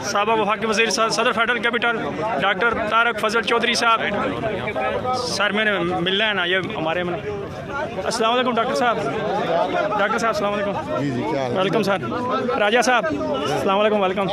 साहबा वफाकी वज़ीर सदर फेडरल कैपिटल डॉक्टर तारक फजल चौधरी साहब, सर मैंने मिलना है ना, ये हमारे में। अस्सलाम वालेकुम डॉक्टर साहब। अस्सलाम वालेकुम। जी जी, क्या हाल है? Welcome sir. राजा साहब अस्सलाम वालेकुम। वेलकम।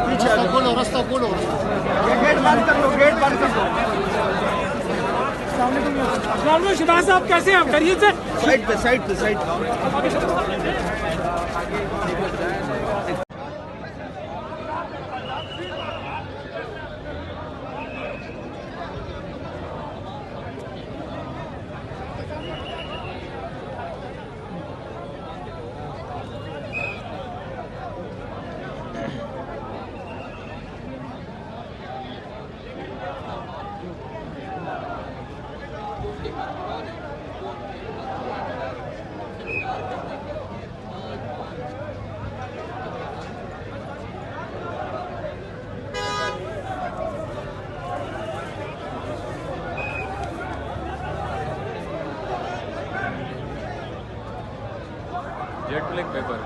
पीछे खोलो, रास्ता खोलो, गेट बंद कर लो, गेट बंद कर लो। शहबाज साहब कैसे हैं आप? खैरियत से? साइड पे जेट ब्लैक पेपर।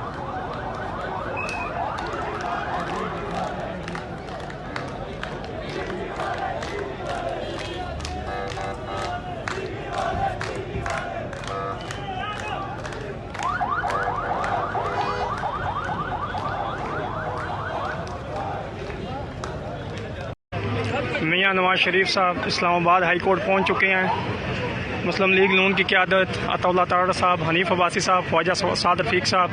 मियां नवाज शरीफ साहब इस्लामाबाद हाई कोर्ट पहुंच चुके हैं। मुस्लिम लीग नून की क़यादत अताउल्लाह तारड़ साहब, हनीफ अब्बासी साहब, ख्वाजा साद रफ़ीक साहब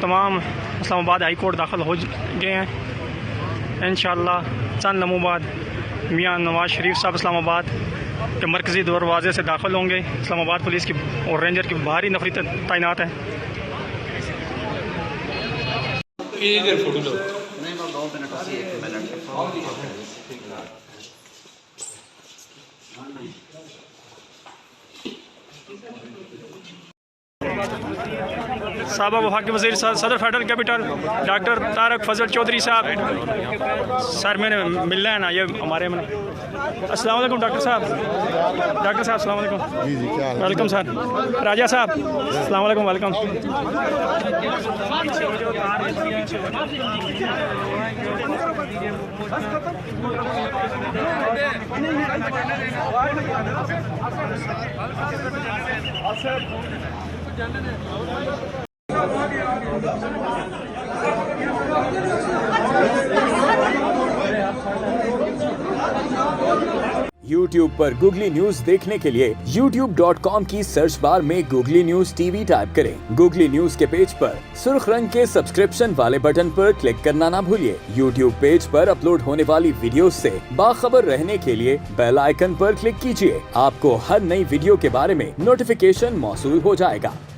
तमाम इस्लामाबाद हाई कोर्ट दाखिल हो गए हैं। इंशाअल्लाह चंद लम्हों बाद मियां नवाज शरीफ साहब इस्लामाबाद के मरकज़ी दरवाज़े से दाखिल होंगे। इस्लामाबाद पुलिस की और रेंजर की भारी नफरी तैनात है। फोटो लो। साहबा वफाकी वज़ीर सदर फेडरल कैपिटल डॉक्टर तारक फजल चौधरी साहब, सर मैंने मिलना है ना, ये हमारे में। अस्सलाम वालेकुम डॉक्टर साहब। अस्सलाम वालेकुम। जी जी, क्या हाल है? Welcome sir. राजा साहब अस्सलाम वालेकुम। वेलकम। YouTube पर गूगली न्यूज देखने के लिए youtube.com की सर्च बार में गूगली न्यूज टीवी टाइप करें। गूगली न्यूज के पेज पर सुर्ख रंग के सब्सक्रिप्शन वाले बटन पर क्लिक करना ना भूलिए। YouTube पेज पर अपलोड होने वाली वीडियोस से बाखबर रहने के लिए बेल आइकन पर क्लिक कीजिए। आपको हर नई वीडियो के बारे में नोटिफिकेशन मौसूल हो जाएगा।